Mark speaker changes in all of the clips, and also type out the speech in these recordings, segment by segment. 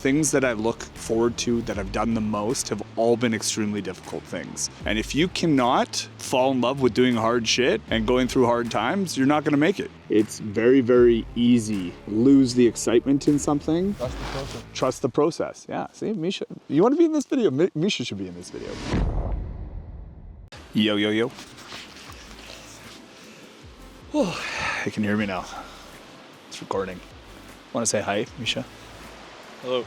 Speaker 1: Things that I look forward to that I've done the most have all been extremely difficult things. And if you cannot fall in love with doing hard shit and going through hard times, you're not gonna make it. It's very, very easy. Lose the excitement in something.
Speaker 2: Trust the process.
Speaker 1: Trust the process. Yeah, see, Misha, you wanna be in this video? Misha should be in this video. Yo, yo, yo. Oh, you can hear me now. It's recording. Wanna say hi, Misha?
Speaker 2: Hello.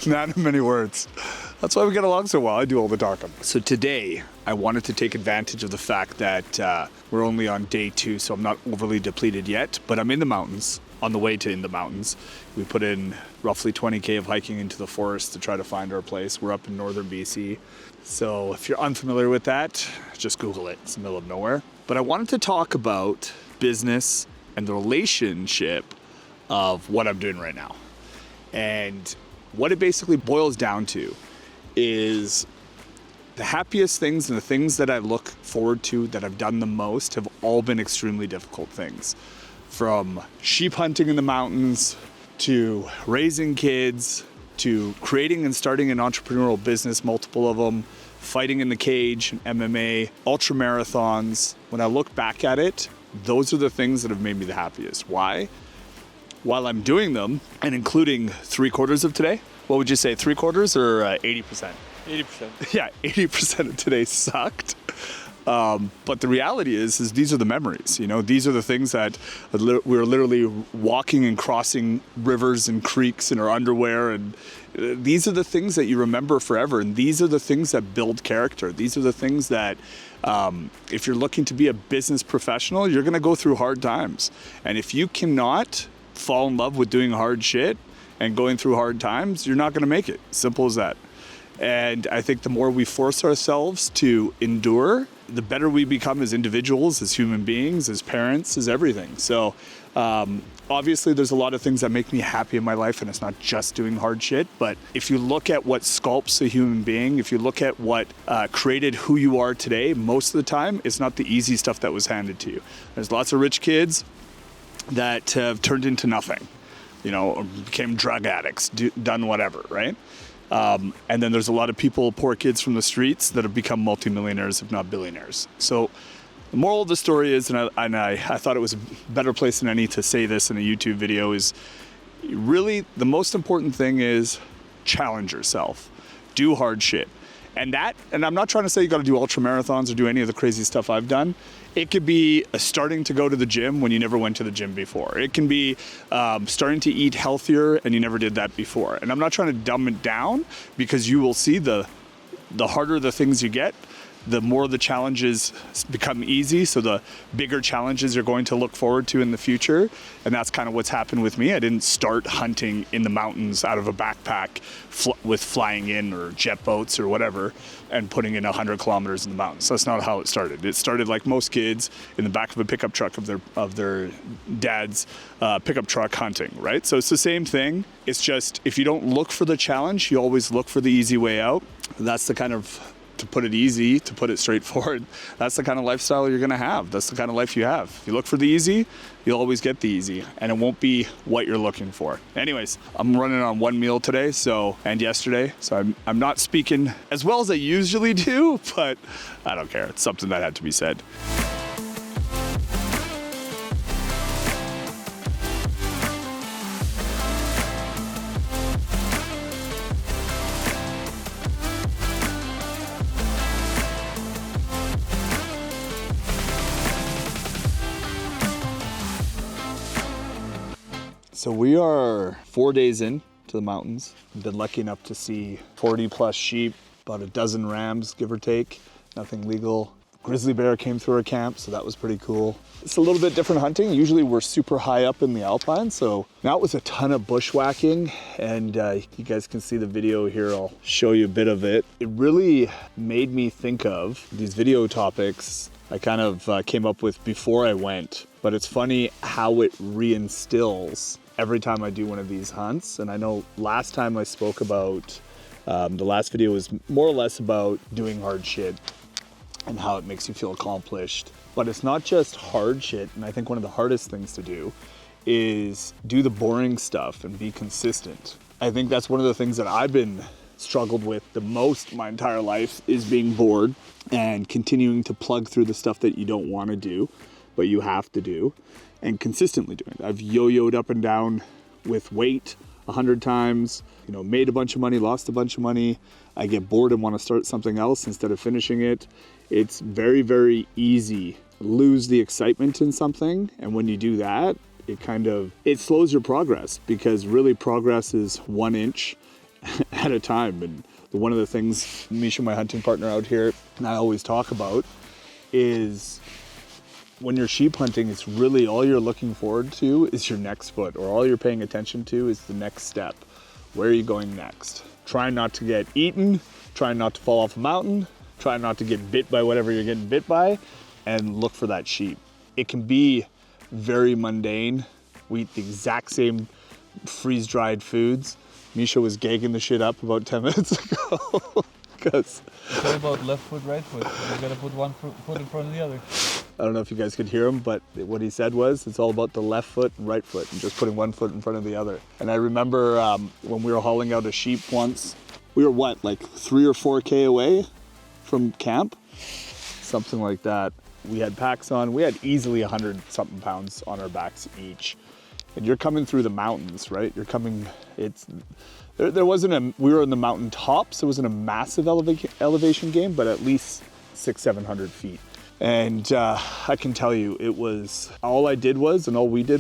Speaker 1: Not in many words. That's why we get along so well. I do all the talking. So today, I wanted to take advantage of the fact that we're only on day 2, so I'm not overly depleted yet, but I'm in the mountains, on the way to in the mountains. We put in roughly 20K of hiking into the forest to try to find our place. We're up in northern BC. So if you're unfamiliar with that, just Google it. It's the middle of nowhere. But I wanted to talk about business and the relationship of what I'm doing right now. And what it basically boils down to is the happiest things and the things that I look forward to that I've done the most have all been extremely difficult things. From sheep hunting in the mountains, to raising kids, to creating and starting an entrepreneurial business, multiple of them, fighting in the cage, MMA, ultra marathons. When I look back at it, those are the things that have made me the happiest. Why? While I'm doing them, and including 3/4 of today, what would you say, 3/4 or 80%?
Speaker 2: 80%.
Speaker 1: Yeah, 80% of today sucked. But the reality is these are the memories, you know, these are the things that we're literally walking and crossing rivers and creeks in our underwear. And these are the things that you remember forever. And these are the things that build character. These are the things that, if you're looking to be a business professional, you're going to go through hard times. And if you cannot fall in love with doing hard shit and going through hard times, you're not going to make it. Simple as that. And I think the more we force ourselves to endure, the better we become as individuals, as human beings, as parents, as everything. So obviously there's a lot of things that make me happy in my life, and it's not just doing hard shit. But if you look at what sculpts a human being, if you look at what created who you are today, most of the time it's not the easy stuff that was handed to you. There's lots of rich kids that have turned into nothing, you know, or became drug addicts, done whatever, right? And then there's a lot of people, poor kids from the streets, that have become multimillionaires, if not billionaires. So the moral of the story is, and I thought it was a better place than any to say this in a YouTube video, is really the most important thing is challenge yourself, do hard shit. And I'm not trying to say you got to do ultra marathons or do any of the crazy stuff I've done. It could be starting to go to the gym when you never went to the gym before. It can be starting to eat healthier and you never did that before. And I'm not trying to dumb it down, because you will see the harder the things you get, the more the challenges become easy. So the bigger challenges you're going to look forward to in the future. And that's kind of what's happened with me. I didn't start hunting in the mountains out of a backpack with flying in or jet boats or whatever and putting in 100 kilometers in the mountains. That's not how it started. It started like most kids in the back of a pickup truck of their dad's pickup truck hunting, right? So it's the same thing. It's just, if you don't look for the challenge, you always look for the easy way out. That's the kind of, to put it easy, to put it straightforward, that's the kind of lifestyle you're gonna have. That's the kind of life you have. If you look for the easy, you'll always get the easy, and it won't be what you're looking for. Anyways, I'm running on one meal today, and yesterday, so I'm not speaking as well as I usually do, but I don't care. It's something that had to be said. So we are 4 days in to the mountains. I've been lucky enough to see 40 plus sheep, about a dozen rams, give or take, nothing legal. Grizzly bear came through our camp, so that was pretty cool. It's a little bit different hunting. Usually we're super high up in the alpine, so now it was a ton of bushwhacking, and you guys can see the video here. I'll show you a bit of it. It really made me think of these video topics I kind of came up with before I went, but it's funny how it reinstills every time I do one of these hunts. And I know last time I spoke about, the last video was more or less about doing hard shit and how it makes you feel accomplished. But it's not just hard shit, and I think one of the hardest things to do is do the boring stuff and be consistent. I think that's one of the things that I've been struggled with the most my entire life, is being bored and continuing to plug through the stuff that you don't want to do, but you have to do, and consistently doing it. I've yo-yoed up and down with weight 100 times, made a bunch of money, lost a bunch of money. I get bored and want to start something else instead of finishing it. It's very, very easy to lose the excitement in something. And when you do that, it slows your progress, because really progress is 1 inch at a time. And one of the things Misha, my hunting partner out here, and I always talk about is when you're sheep hunting, it's really all you're looking forward to is your next foot, or all you're paying attention to is the next step. Where are you going next? Try not to get eaten, try not to fall off a mountain, try not to get bit by whatever you're getting bit by, and look for that sheep. It can be very mundane. We eat the exact same freeze-dried foods. Misha was gagging the shit up about 10 minutes ago. Because
Speaker 2: it's all about left foot, right foot. You gotta put one foot in front of the other.
Speaker 1: I don't know if you guys could hear him, but what he said was, it's all about the left foot and right foot, and just putting one foot in front of the other. And I remember when we were hauling out a sheep once, we were like 3 or 4K away from camp? Something like that. We had packs on. We had easily 100 something pounds on our backs each. And you're coming through the mountains, right? There wasn't we were in the mountain tops. It wasn't a massive elevation game, but at least 600-700 feet. And I can tell you, all we did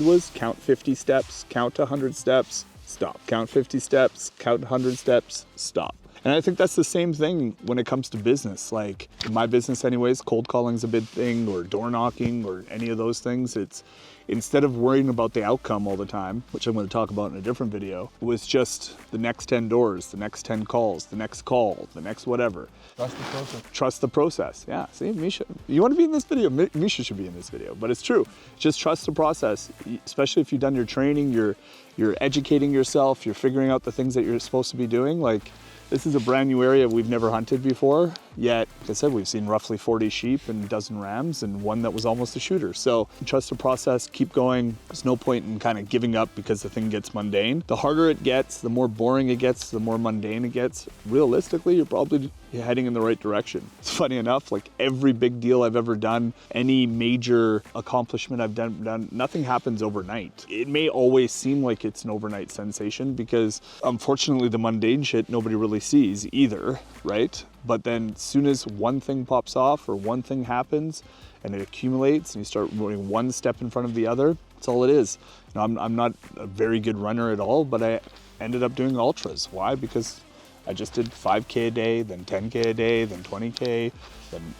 Speaker 1: was count 50 steps, count 100 steps, stop. Count 50 steps, count 100 steps, stop. And I think that's the same thing when it comes to business. Like in my business anyways, cold calling is a big thing, or door knocking, or any of those things. It's instead of worrying about the outcome all the time, which I'm going to talk about in a different video, it was just the next 10 doors, the next 10 calls, the next call, the next whatever.
Speaker 2: Trust the process.
Speaker 1: Trust the process. Yeah, see, Misha, you want to be in this video, Misha should be in this video, but it's true. Just trust the process, especially if you've done your training, you're educating yourself, you're figuring out the things that you're supposed to be doing. Like, this is a brand new area we've never hunted before, yet, like I said, we've seen roughly 40 sheep and a dozen rams and one that was almost a shooter. So trust the process, keep going. There's no point in kind of giving up because the thing gets mundane. The harder it gets, the more boring it gets, the more mundane it gets. Realistically, you're probably heading in the right direction. It's funny enough, like every big deal I've ever done, any major accomplishment I've done, nothing happens overnight. It may always seem like it's an overnight sensation because unfortunately the mundane shit nobody really sees either, right? But then as soon as one thing pops off or one thing happens and it accumulates and you start moving one step in front of the other, that's all it is. I'm not a very good runner at all, but I ended up doing ultras. Why? Because I just did 5K a day, then 10K a day, then 20K, then,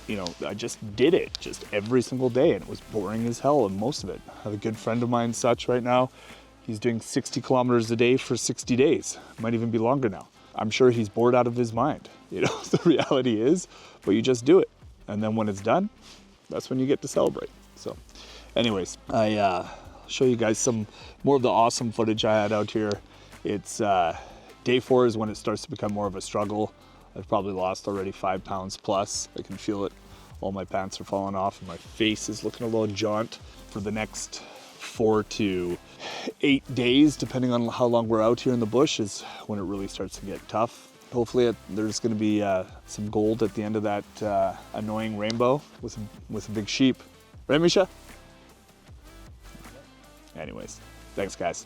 Speaker 1: I just did it just every single day, and it was boring as hell, and most of it. I have a good friend of mine, Such, right now. He's doing 60 kilometers a day for 60 days. Might even be longer now. I'm sure he's bored out of his mind. The reality is, but you just do it. And then when it's done, that's when you get to celebrate. So anyways, I'll show you guys some more of the awesome footage I had out here. It's, Day 4 is when it starts to become more of a struggle. I've probably lost already 5 pounds plus. I can feel it. All my pants are falling off and my face is looking a little jaunt. For the next 4 to 8 days, depending on how long we're out here in the bush, is when it really starts to get tough. Hopefully there's going to be some gold at the end of that annoying rainbow with a big sheep. Right, Misha? Anyways, thanks guys.